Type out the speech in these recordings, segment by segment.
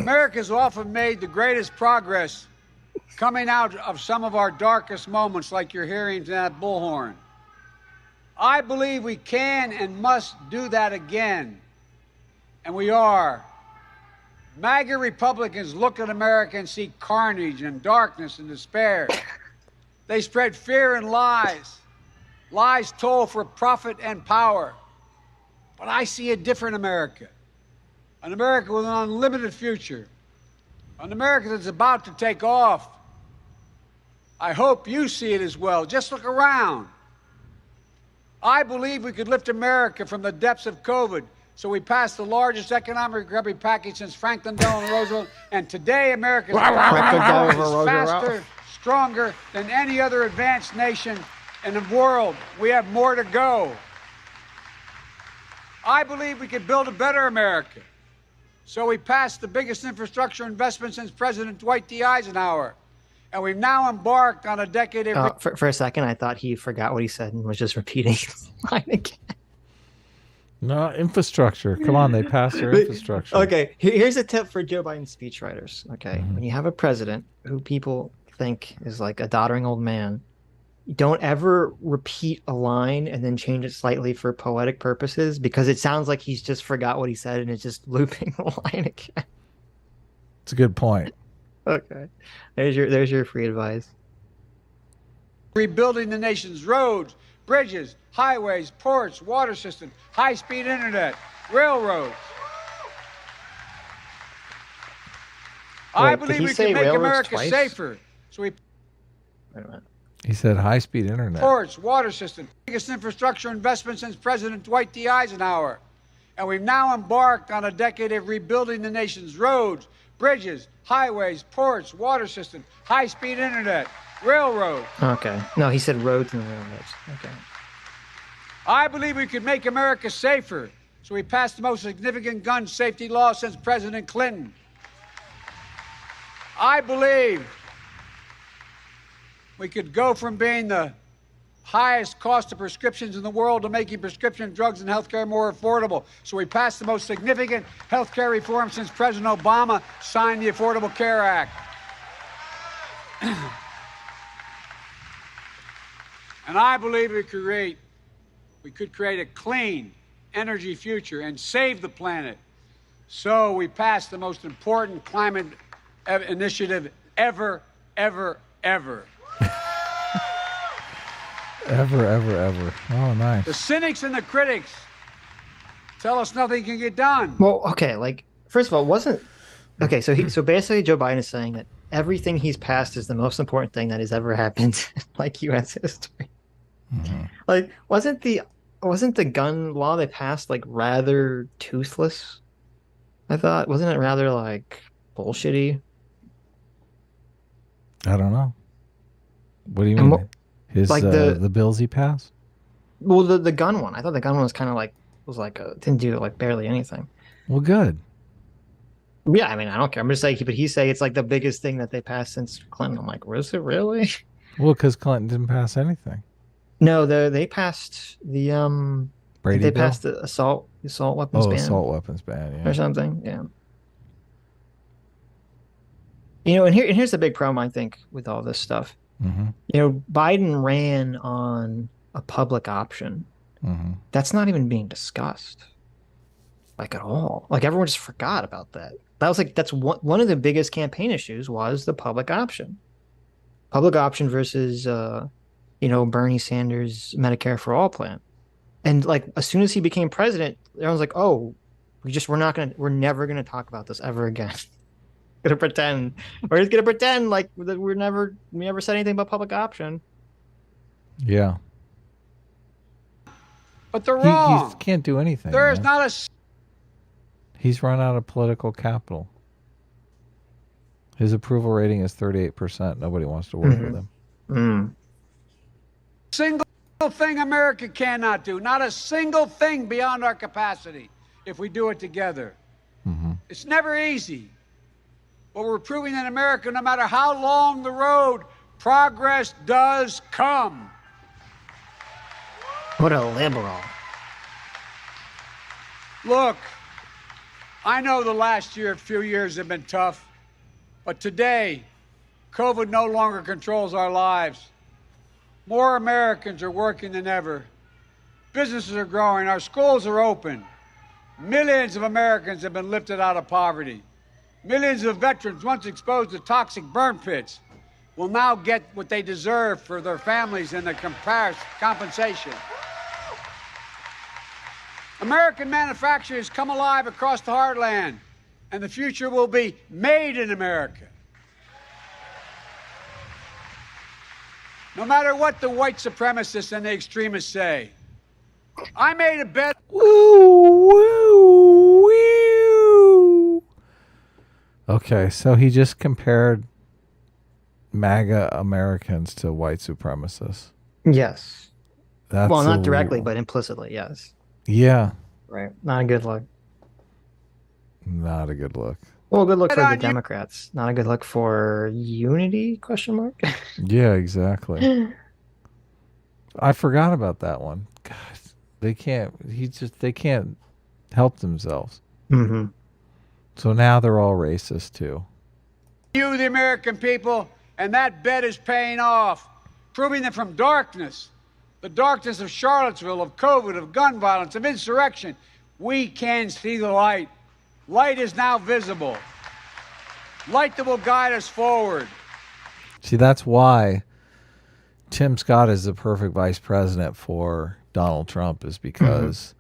America's often made the greatest progress coming out of some of our darkest moments, like you're hearing that bullhorn. I believe we can and must do that again, and we are. MAGA Republicans look at America and see carnage and darkness and despair. They spread fear and lies. Lies told for profit and power. But I see a different America. An America with an unlimited future. An America that's about to take off. I hope you see it as well. Just look around. I believe we could lift America from the depths of COVID. So we passed the largest economic recovery package since Franklin Delano Roosevelt. And today, America's economy is faster, stronger than any other advanced nation in the world. We have more to go. I believe we could build a better America. So we passed the biggest infrastructure investment since President Dwight D. Eisenhower. And we've now embarked on a decade of... For a second, I thought he forgot what he said and was just repeating his line again. No, infrastructure. Come on, they passed their infrastructure. Okay, here's a tip for Joe Biden speechwriters. Okay, when you have a president who people think is like a doddering old man, don't ever repeat a line and then change it slightly for poetic purposes, because it sounds like he's just forgot what he said and it's just looping the line again. It's a good point. Okay, there's your free advice. Rebuilding the nation's roads, bridges, highways, ports, water systems, high-speed internet, railroads. I believe we can make America safer. So we... Wait a minute. He said high-speed internet. Ports, water systems, biggest infrastructure investment since President Dwight D. Eisenhower. And we've now embarked on a decade of rebuilding the nation's roads, bridges, highways, ports, water systems, high-speed internet, railroads. Okay. No, he said roads and railroads. Okay. I believe we could make America safer. So we passed the most significant gun safety law since President Clinton. I believe we could go from being the highest cost of prescriptions in the world to making prescription drugs and healthcare more affordable. So we passed the most significant healthcare reform since President Obama signed the Affordable Care Act. And I believe we could create a clean energy future and save the planet. So we passed the most important climate initiative ever. Ever. Oh, nice. The cynics and the critics tell us nothing can get done. Well, okay, like, first of all, so basically Joe Biden is saying that everything he's passed is the most important thing that has ever happened in, like, U.S. history. Mm-hmm. Like, wasn't the gun law they passed, like, rather toothless? I thought. Wasn't it rather, like, bullshitty? I don't know. What do you mean? His like the bills he passed? Well, the gun one. I thought the gun one was kind of like didn't do like barely anything. Well, good. Yeah, I mean, I don't care. I'm just saying, but he's saying it's like the biggest thing that they passed since Clinton. I'm like, was it really? Well, because Clinton didn't pass anything. No, they passed the Brady they bill? passed the assault weapons ban. Assault weapons ban, yeah. Or something, yeah. You know, and here's the big problem I think with all this stuff. Mm-hmm. You know, Biden ran on a public option. Mm-hmm. That's not even being discussed, like, at all. Like, everyone just forgot about that. That was like, that's one of the biggest campaign issues was the public option. Public option versus, Bernie Sanders' Medicare for All plan. And like, as soon as he became president, everyone's like, oh, we're never going to talk about this ever again. We're just going to pretend like we never said anything about public option. Yeah. But they're wrong. He can't do anything. There is not a... He's run out of political capital. His approval rating is 38%. Nobody wants to work with him. Mm. Single thing America cannot do. Not a single thing beyond our capacity if we do it together. Mm-hmm. It's never easy. But we're proving that America, no matter how long the road, progress does come. What a liberal. Look, I know the last few years have been tough, but today, COVID no longer controls our lives. More Americans are working than ever. Businesses are growing. Our schools are open. Millions of Americans have been lifted out of poverty. Millions of veterans once exposed to toxic burn pits will now get what they deserve for their families and the compensation. American manufacturing has come alive across the heartland, and the future will be made in America. No matter what the white supremacists and the extremists say, I made a bet. Woo, woo, woo. Okay, so he just compared MAGA Americans to white supremacists. Yes. That's Well, not directly, but implicitly, yes. Yeah. Right. Not a good look. Not a good look. Well, good look for the Democrats. Not a good look for unity, question mark? Yeah, exactly. I forgot about that one. God, they can't help themselves. Mm-hmm. So now they're all racist too. You, the American people, and that bet is paying off, proving that from darkness, the darkness of Charlottesville, of COVID, of gun violence, of insurrection, we can see the light. Light is now visible. Light that will guide us forward. See, that's why Tim Scott is the perfect vice president for Donald Trump, is because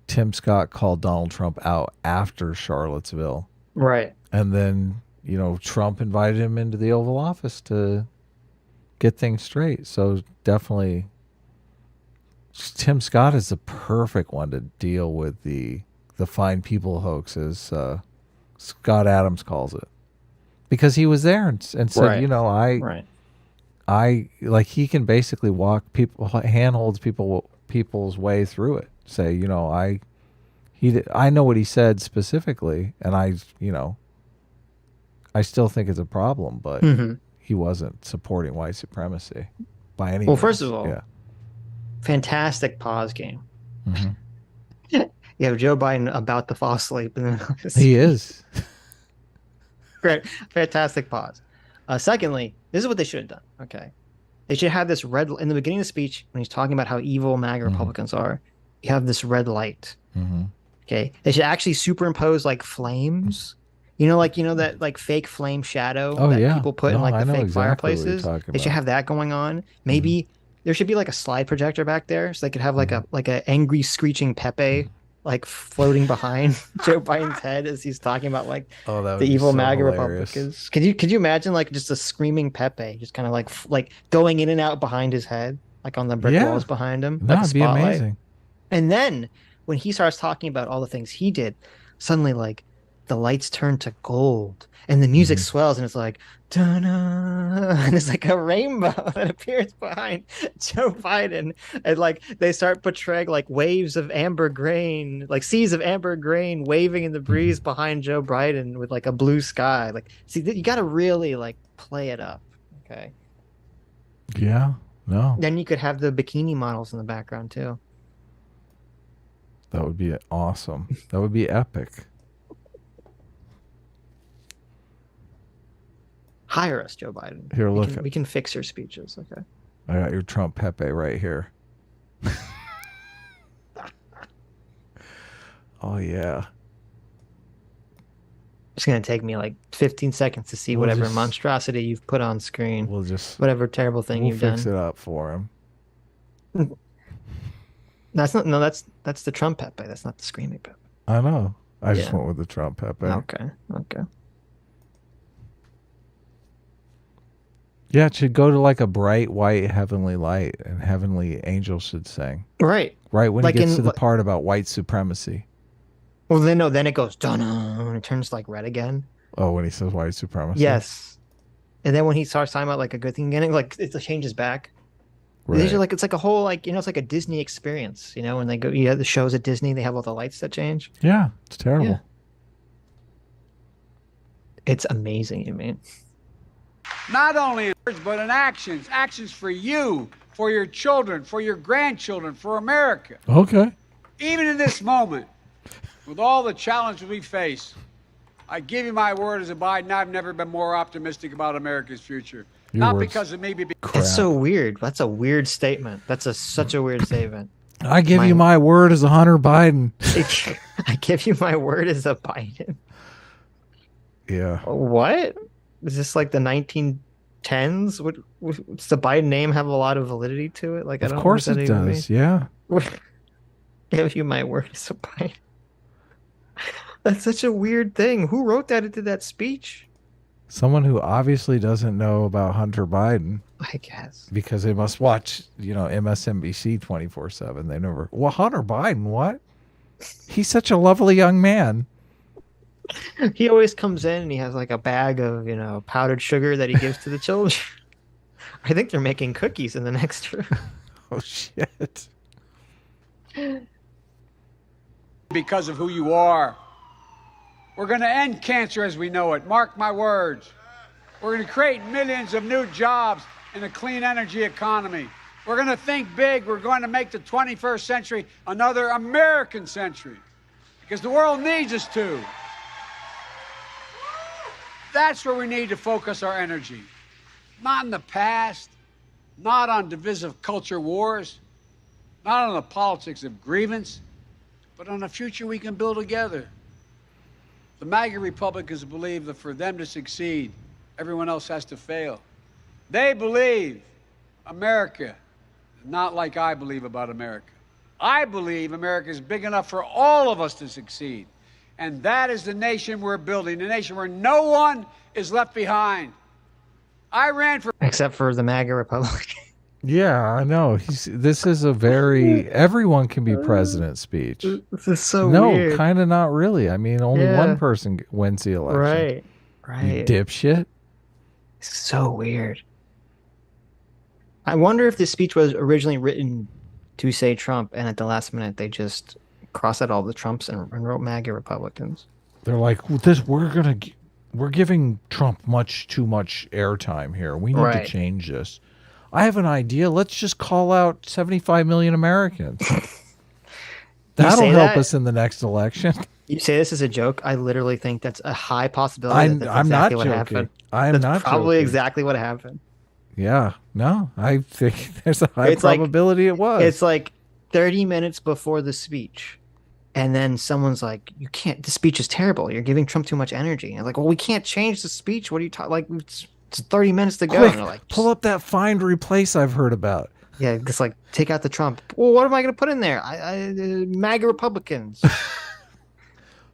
Tim Scott called Donald Trump out after Charlottesville. Right. And then, Trump invited him into the Oval Office to get things straight. So definitely Tim Scott is the perfect one to deal with the fine people hoax, as Scott Adams calls it, because he was there and said, Right. I like, he can basically walk people, handholds people's way through it. Say, I know what he said specifically, and I still think it's a problem, but he wasn't supporting white supremacy by any means. Well, first of all, yeah. Fantastic pause game. You have Joe Biden about to fall asleep. He is. Great. Fantastic pause. Secondly, this is what they should have done. Okay. They should have this red, in the beginning of the speech, when he's talking about how evil MAGA Republicans are, you have this red light. Okay. They should actually superimpose like flames. That like fake flame shadow that people put in like the fake fireplaces. They should have that going on. Maybe there should be like a slide projector back there, so they could have like a angry screeching Pepe like floating behind Joe Biden's head as he's talking about like the evil MAGA Republicans. Could you imagine like just a screaming Pepe just kind of like going in and out behind his head, like on the brick walls behind him? That'd be amazing. And then when he starts talking about all the things he did, suddenly like the lights turn to gold and the music swells and it's like da-na, and it's like a rainbow that appears behind Joe Biden, and like they start portraying like waves of amber grain, like seas of amber grain waving in the breeze behind Joe Biden with like a blue sky. Like, see, you got to really like play it up. Okay. Yeah. No. Then you could have the bikini models in the background too. That would be awesome. That would be epic. Hire us, Joe Biden. Here, look. We can fix your speeches. Okay. I got your Trump Pepe right here. Oh, yeah. It's going to take me like 15 seconds to see whatever monstrosity you've put on screen. Whatever terrible thing you've done. We'll fix it up for him. That's the Trump Pepe. That's not the screaming Pepe. I know. I just went with the Trump Pepe. Okay. Yeah, it should go to like a bright white heavenly light, and heavenly angels should sing. Right. Right when like it gets to the part about white supremacy. Well, then it goes dun and it turns like red again. Oh, when he says white supremacy. Yes. And then when he starts talking about like a good thing again, like it changes back. Right. These are like, it's like a whole like, it's like a Disney experience. When they go, the shows at Disney, they have all the lights that change. Yeah, it's terrible. Yeah. It's amazing, you mean? Not only in words, but in actions. Actions for you, for your children, for your grandchildren, for America. Okay. Even in this moment, With all the challenges we face, I give you my word as a Biden, I've never been more optimistic about America's future. Your Not words. because of me, but because That's so weird. That's a weird statement. That's such a weird statement. I give you my word as a Hunter Biden. I give you my word as a Biden. Yeah. What? Is this like the 1910s? Does the Biden name have a lot of validity to it? Like, I don't Of course know what it that even does. means. Yeah. Give you my word as a Biden. That's such a weird thing. Who wrote that into that speech? Someone who obviously doesn't know about Hunter Biden I guess. because they must watch, MSNBC 24/7. They never. Well, Hunter Biden, what? He's such a lovely young man. He always comes in and he has like a bag of, powdered sugar that he gives to the children. I think they're making cookies in the next room. Oh shit. because of who you are. We're going to end cancer as we know it. Mark my words. We're going to create millions of new jobs in a clean energy economy. We're going to think big. We're going to make the 21st century another American century because the world needs us to. That's where we need to focus our energy. Not in the past, not on divisive culture wars, not on the politics of grievance, but on a future we can build together. The MAGA Republicans believe that for them to succeed, everyone else has to fail. They believe America, not like I believe about America. I believe America is big enough for all of us to succeed. And that is the nation we're building, a nation where no one is left behind. I ran for... Except for the MAGA Republic. Yeah, I know. This is a very everyone can be president speech. This is so no, weird. kind of not really. I mean, only Yeah. one person wins the election. Right. You Right. dipshit. So weird. I wonder if this speech was originally written to say Trump, and at the last minute they just crossed out all the Trumps and wrote MAGA Republicans. They're like, we're giving Trump much too much airtime here. We need Right. to change this. I have an idea. Let's just call out 75 million Americans. That'll say help that? us in the next election. You say this as a joke. I literally think that's a high possibility. I'm that's not exactly what joking. happened. I am That's not probably joking. exactly what happened. Yeah. No, I think there's a high It's like- probability it was. It's like 30 minutes before the speech. And then someone's like, "You can't. The speech is terrible. You're giving Trump too much energy." And I'm like, "Well, we can't change the speech. What are you talking? Like, it's 30 minutes to go." Quick, And they're like, pull up that find replace I've heard about. Yeah, just like take out the Trump. Well, what am I going to put in there? MAGA Republicans.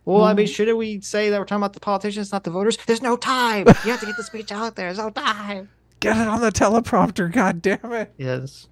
Well, I mean, should we say that we're talking about the politicians, not the voters? There's no time. You have to get the speech out there. There's no time. Get it on the teleprompter. God damn it. Yes.